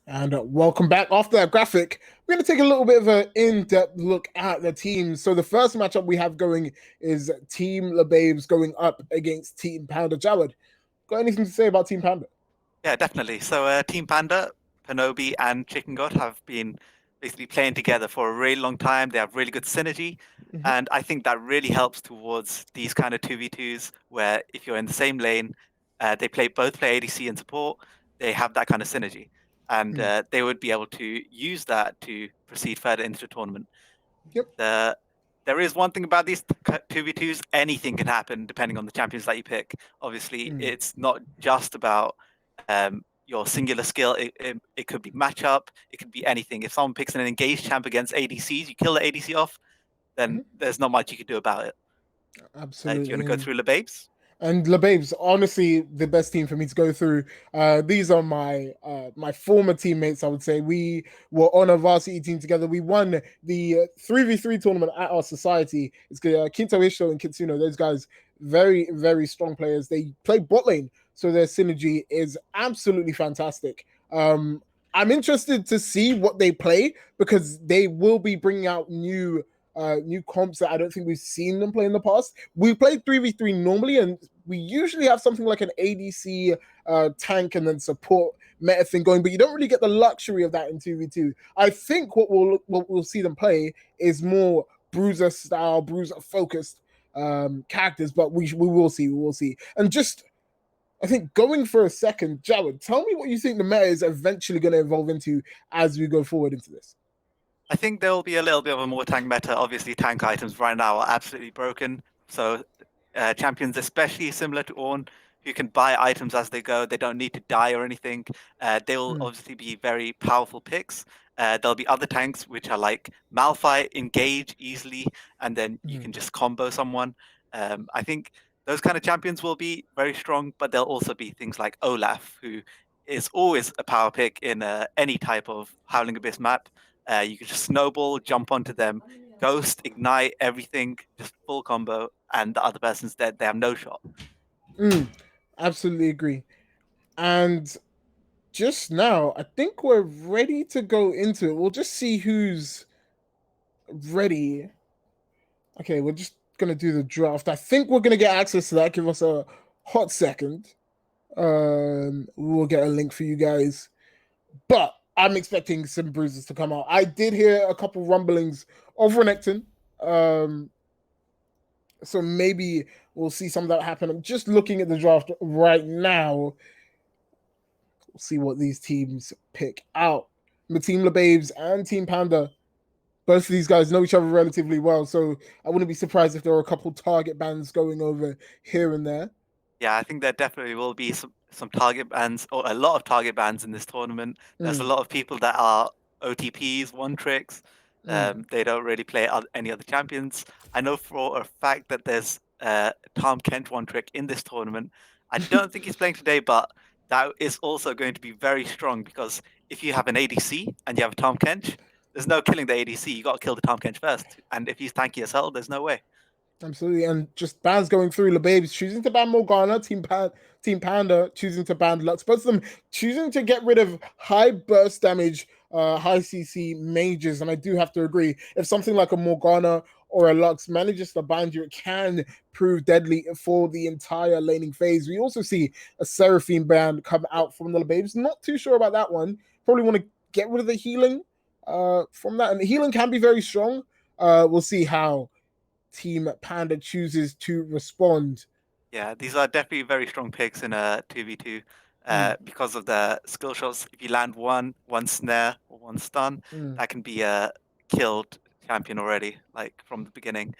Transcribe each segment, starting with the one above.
And welcome back. After that graphic, we're going to take a little bit of an in-depth look at the teams. So the first matchup we have going is Team Lababes going up against Team Panda. Jawad, got anything to say about Team Panda? Yeah, definitely. So Team Panda, Panobi, and Chicken God have been basically playing together for a really long time. They have really good synergy, Mhm. and I think that really helps towards these kind of 2v2s where if you're in the same lane, they play ADC and support. They have that kind of synergy, and Mm. they would be able to use that to proceed further into the tournament. Yep. The There is one thing about these 2v2s, anything can happen depending on the champions that you pick. Obviously, Mm. it's not just about your singular skill. It could be matchup, it could be anything. If someone picks an engaged champ against ADCs, you kill the ADC off, then Mhm. there's not much you can do about it. Do you want Absolutely. to go through the babes? And Lababes, honestly, the best team for me to go through. These are my former teammates. I would say we were on a varsity team together. We won the 3v3 tournament at our society. It's Kinto Isho and Kitsuno. Those guys, very strong players. They play bot lane, so their synergy is absolutely fantastic. I'm interested to see what they play because they will be bringing out new comps that I don't think we've seen them play in the past. We played 3v3 normally, and we usually have something like an ADC tank and then support meta thing going, but you don't really get the luxury of that in 2v2. I think what we'll see them play is more bruiser style, bruiser focused characters, but we will see. We will see. And just I think going for a second, Jared, tell me what you think the meta is eventually going to evolve into as we go forward into this. I think there will be a little bit of a more tank meta. Obviously, tank items right now are absolutely broken. So champions, especially similar to Ornn, who can buy items as they go. They don't need to die or anything. They'll Mm, obviously be very powerful picks. There'll be other tanks which are like Malphite, engage easily, and then you mm. can just combo someone. I think those kind of champions will be very strong, but there'll also be things like Olaf, who is always a power pick in any type of Howling Abyss map. You can just snowball, jump onto them, ghost, ignite, everything, just full combo, and the other person's dead. They have no shot. Mm, absolutely agree. And just now, I think we're ready to go into it. We'll just see who's ready. Okay, we're just gonna do the draft. I think we're gonna get access to that. Give us a hot second. We'll get a link for you guys. But I'm expecting some bruises to come out. I did hear a couple rumblings of Renekton. Um, so maybe we'll see some of that happen. I'm just looking at the draft right now. We'll see what these teams pick out. The Team LeBabes and Team Panda, both of these guys know each other relatively well, so I wouldn't be surprised if there were a couple target bans going over here and there. Yeah, I think there definitely will be some target bans or a lot of target bans in this tournament. There's a Mm, lot of people that are OTPs, one tricks. mm. They don't really play any other champions. I know for a fact that there's Tom Kent one trick in this tournament. I don't think he's playing today, but that is also going to be very strong because if you have an ADC and you have a Tom Kench, there's no killing the ADC. You got to kill the Tom Kench first. And if he's tanky as hell, there's no way. Absolutely, and just bans going through. LeBabes choosing to ban Morgana, Team Panda choosing to ban Lux. Both of them choosing to get rid of high burst damage, high CC mages. And I do have to agree, if something like a Morgana or a Lux manages to bind you, it can prove deadly for the entire laning phase. We also see a Seraphine ban come out from the LeBabes. Not too sure about that one. Probably want to get rid of the healing from that, and the healing can be very strong. We'll see how Team Panda chooses to respond. Yeah, these are definitely very strong picks in a 2v2 Mm, because of the skill shots. If you land one snare or one stun, mm. that can be a killed champion already, like from the beginning.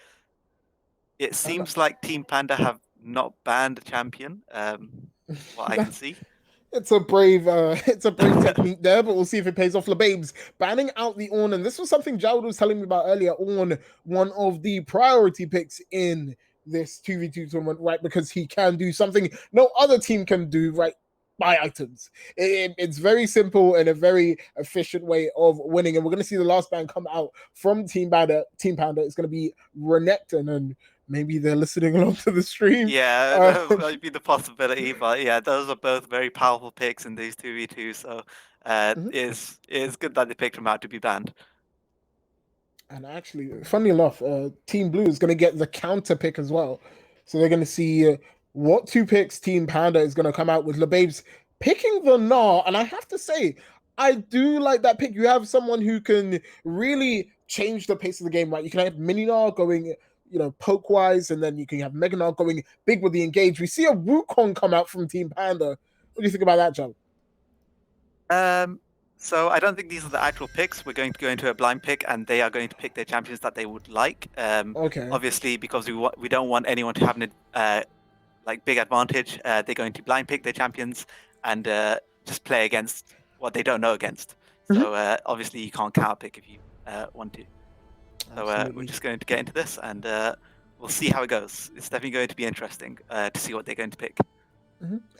It And seems like Team Panda have not banned a champion, what I can see. it's a brave technique there, but we'll see if it pays off. LeBabes banning out the Ornn, and this was something Jawed was telling me about earlier. Ornn, one of the priority picks in this 2v2 tournament, right? Because he can do something no other team can do, right? Buy items. It's very simple and a very efficient way of winning. And we're going to see the last ban come out from Team Panda. Team Panda is going to be Renekton, and maybe they're listening along to the stream. Yeah, Uh, that might be the possibility, but yeah, those are both very powerful picks in these 2v2. So It's good that they picked him out to be banned. And actually, funny enough, Team Blue is going to get the counter pick as well. So they're going to see what 2 picks Team Panda is going to come out with. Lababes picking the Gnar, and I have to say, I do like that pick. You have someone who can really change the pace of the game, right? You can have Mini Gnar going, poke wise, and then you can have Mega Gnar going big with the engage. We see a Wukong come out from Team Panda. What do you think about that, John? So I don't think these are the actual picks. We're going to go into a blind pick, and they are going to pick their champions that they would like. Okay. Obviously, because we don't want anyone to have an big advantage. They're going to blind pick their champions and just play against what they don't know against. So obviously, you can't counter pick if you want to. So we're just going to get into this, and we'll see how it goes. It's definitely going to be interesting to see what they're going to pick.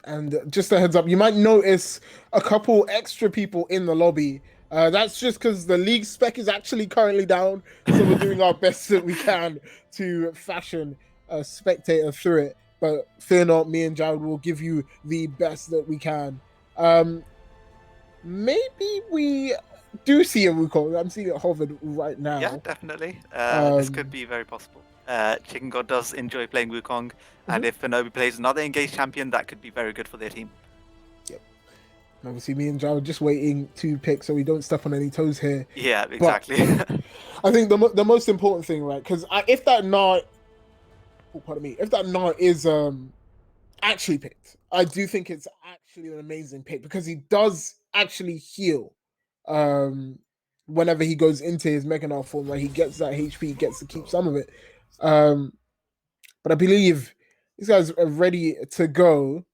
And just a heads up, you might notice a couple extra people in the lobby. That's just because the league spec is actually currently down, so we're doing our best that we can to fashion a spectator through it. But fear not, me and Jared will give you the best that we can. Maybe we do see a Wukong. I'm seeing it hovered right now. Yeah, definitely. This could be very possible. Chicken God does enjoy playing Wukong, and if Fenobi plays another engaged champion, that could be very good for their team. Yep. And obviously, me and Joe are just waiting to pick so we don't step on any toes here. Yeah, exactly. I think the most important thing, right? Because if that Gnar, if that Gnar is actually picked, I do think it's actually an amazing pick because he does actually heal. Whenever he goes into his Mega Gnar form, where he gets that HP, gets to keep some of it. But I believe these guys are ready to go.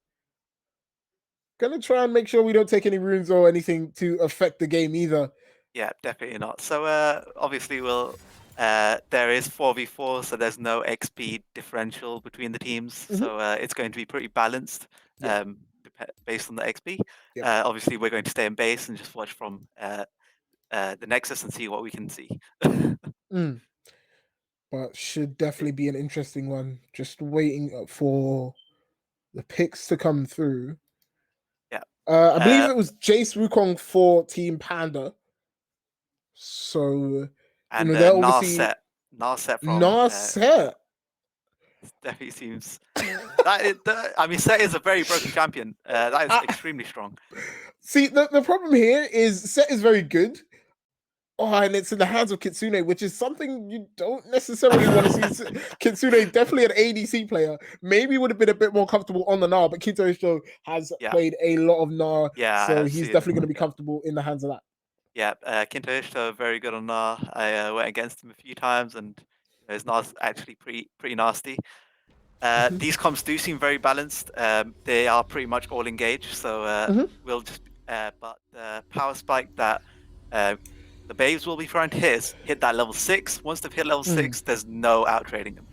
Gonna try and make sure we don't take any runes or anything to affect the game either. Yeah, definitely not. So obviously there is 4v4, so there's no XP differential between the teams. So it's going to be pretty balanced based on the XP. Obviously, we're going to stay in base and just watch from the Nexus and see what we can see. But should definitely be an interesting one. Just waiting for the picks to come through. Yeah. I believe it was Jace Wukong for Team Panda. So, and they're obviously Narset from Narset. Definitely seems Set is a very broken champion. That is extremely strong. See, the problem here is Set is very good. Oh, and it's in the hands of Kitsune, which is something you don't necessarily want to see. Kitsune, definitely an ADC player. Maybe would have been a bit more comfortable on the Gnar, but Kintoisho has played a lot of Gnar, so he's definitely going to be comfortable in the hands of that. Yeah, Kintoisho very good on Gnar. I went against him a few times, and his Gnar's actually pretty nasty. These comps do seem very balanced. They are pretty much all engaged, so we'll just. But the power spike that the Babes will be trying to hit that level 6. Once they've hit level 6, there's no out trading them.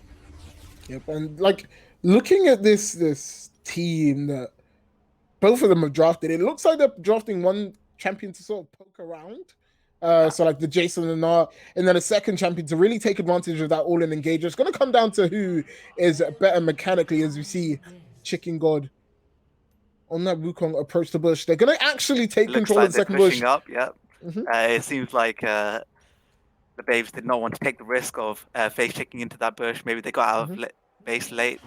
Yep, and looking at this team that both of them have drafted, it looks like they're drafting one champion to sort of poke around. So like the Jason and Gnar, and then a second champion to really take advantage of that all-in engager. It's going to come down to who is better mechanically, as we see Chicken God on that Wukong approach the bush. They're going to actually take control of the second bush. Up, yeah. It seems like the Babes did not want to take the risk of face checking into that bush. Maybe they got out of base late.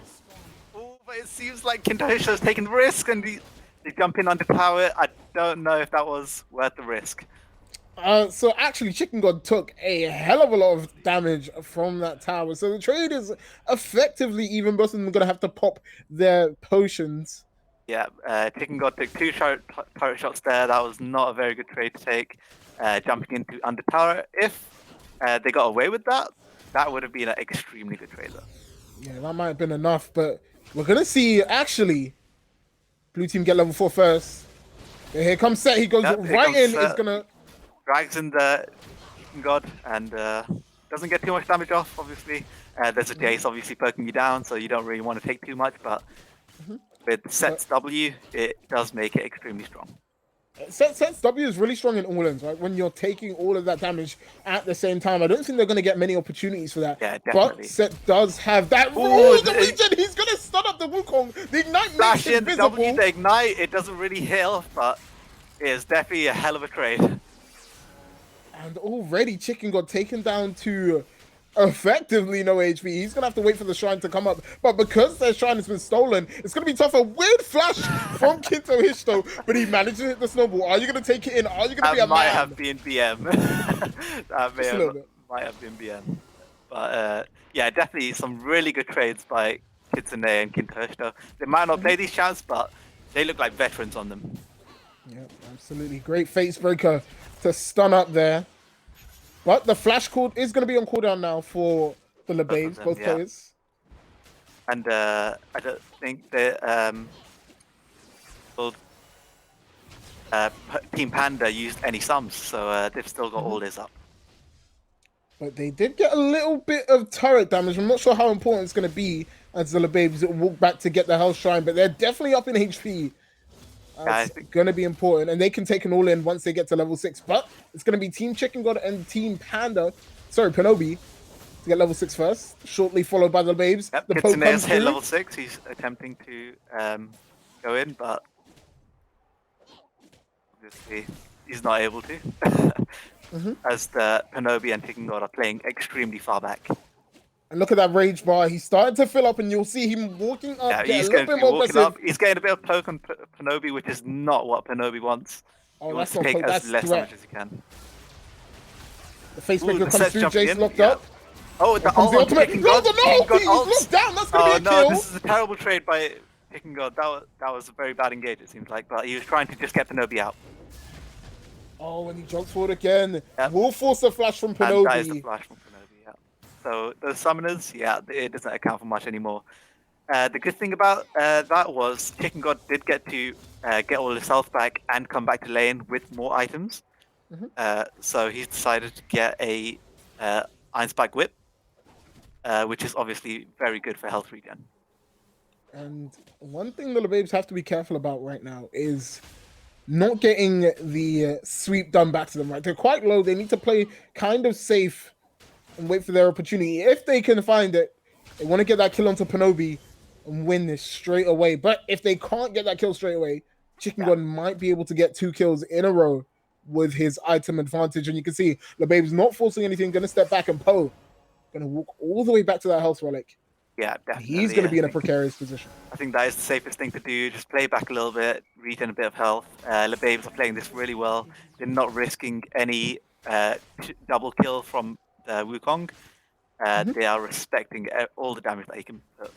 Oh, but it seems like Kintoisho has taken the risk and they jump in onto tower. I don't know if that was worth the risk. So actually, Chicken God took a hell of a lot of damage from that tower. So the trade is effectively even. Both of them are going to have to pop their potions. Yeah, Chicken God took 2 turret shots there. That was not a very good trade to take. Jumping into under tower. If they got away with that, that would have been an extremely good trade though. Yeah, that might have been enough, but we're going to see actually Blue team get level 4 first. Here comes Set. He goes right in. He's going to... Drags in the Chicken God and doesn't get too much damage off, obviously. There's a Jace obviously poking you down, so you don't really want to take too much, but with Set's W, it does make it extremely strong. Set's W is really strong in all-ins, right? When you're taking all of that damage at the same time. I don't think they're going to get many opportunities for that. Yeah, definitely. But Set does have that. Ooh, the regen! He's going to stun up the Wukong. The Ignite makes it visible. W, the Ignite, it doesn't really heal, but It is definitely a hell of a trade. And already Chicken got taken down to effectively no HP. He's going to have to wait for the shrine to come up. But because their shrine has been stolen, it's going to be tough. A weird flash from Kinto Hishto, but he managed to hit the snowball. Are you going to take it in? Are you going to be a man? Might have been BM. Just a little bit. Might have been BM. But yeah, definitely some really good trades by Kitsune and Kinto Hishto. They might not play these champs, but they look like veterans on them. Yeah, absolutely. Great face breaker to stun up there. But the flash cord is going to be on cooldown now for the Lababes, both players. And I don't think that Team Panda used any sums, so they've still got all this up. But they did get a little bit of turret damage. I'm not sure how important it's going to be as the Lababes walk back to get the Hell Shrine, but they're definitely up in HP. It's going to be important, and they can take an all-in once they get to level 6. But it's going to be Team Chicken God and Team Panobi, to get level 6 first, shortly followed by the Lababes. Yep, the Kitsune has hit level 6. He's attempting to go in, but obviously he's not able to. As the Panobi and Chicken God are playing extremely far back. And look at that rage bar. He's starting to fill up, and you'll see him walking up. Yeah, he's going to be walking up. He's getting a bit of poke on Panobi, which is not what Panobi wants. Oh, he wants to take as less damage as he can. The face breaker comes through. Jace locked up. Oh, the ultimate. He's locked down. That's going to be a kill. This is a terrible trade by Chicken God. That was a very bad engage, it seems like. But he was trying to just get Panobi out. Oh, and he jumps forward again. Will force a flash from Panobi. And that is the flash from Panobi. So those summoners, it doesn't account for much anymore. The good thing about that was Chicken God did get to get all his health back and come back to lane with more items. So he's decided to get a Iron Spike Whip, which is obviously very good for health regen. And one thing the Lababes have to be careful about right now is not getting the sweep done back to them. Right, they're quite low. They need to play kind of safe and wait for their opportunity. If they can find it, they want to get that kill onto Panobi and win this straight away. But if they can't get that kill straight away, Chicken God might be able to get 2 kills in a row with his item advantage. And you can see Lababes not forcing anything, going to step back, and Poe going to walk all the way back to that health relic. Yeah, definitely. He's going to be in a precarious position. I think that is the safest thing to do. Just play back a little bit, regen a bit of health. Lababes are playing this really well. They're not risking any double kill from Wukong. They are respecting all the damage that he can put.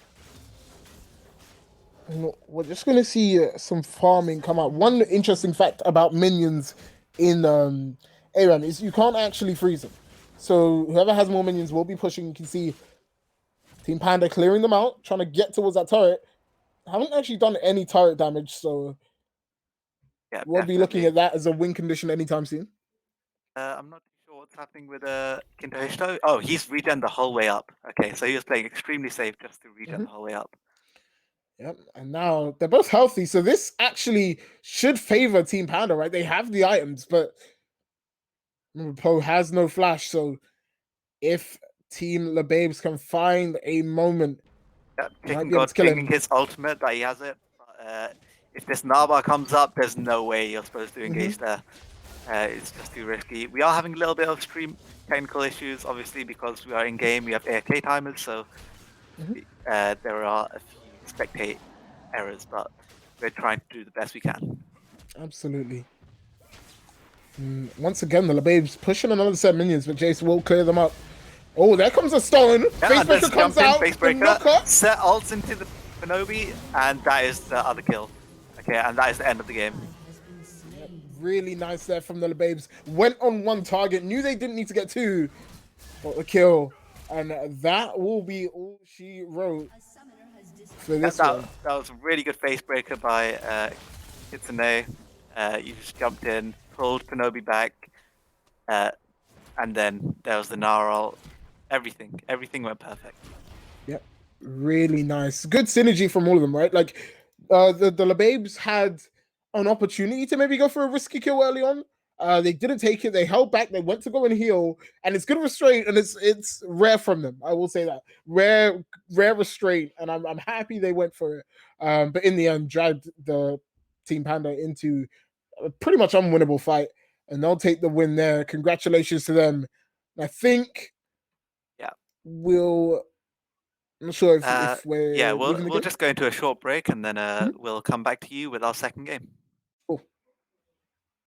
We're just going to see some farming come out. One interesting fact about minions in ARAM is you can't actually freeze them. So whoever has more minions will be pushing. You can see Team Panda clearing them out, trying to get towards that turret. Haven't actually done any turret damage, so we'll be looking at that as a win condition anytime soon. I'm not sure what's happening with Kinto Hishto. Oh, he's regen the whole way up. Okay, so he was playing extremely safe just to regen the whole way up. Yep, and now they're both healthy, so this actually should favor Team Panda, right? They have the items, but remember, Poe has no flash, so if Team Lababes can find a moment, Chicken God thinking his ultimate that he has it. But, if this Naba comes up, there's no way you're supposed to engage there. It's just too risky. We are having a little bit of stream technical issues, obviously, because we are in game. We have AFK timers, so there are a few spectate errors, but we're trying to do the best we can. Absolutely. Once again, the Lababes pushing another set of minions, but Jace will clear them up. Oh, there comes a stone. Facebreaker comes out. Facebreaker set ults into the Panobi, and that is the other kill. Okay, and that is the end of the game. Yep, really nice there from the Lababes. Went on one target, knew they didn't need to get 2, but the kill. And that will be all she wrote for this one. That was a really good Facebreaker by Kitsune. You just jumped in, pulled Panobi back, and then there was the Gnarl. Everything went perfect. Yep, really nice. Good synergy from all of them, right? Like the Lababes had an opportunity to maybe go for a risky kill early on. They didn't take it. They held back. They went to go and heal, and it's good restraint, and it's rare from them. I will say that rare restraint, and I'm happy they went for it. But in the end, dragged the Team Panda into a pretty much unwinnable fight, and they'll take the win there. Congratulations to them. I think Yeah. we'll. I'm not sure if Yeah, we're leaving the we'll game. just go into a short break and then Mhm. we'll come back to you with our second game.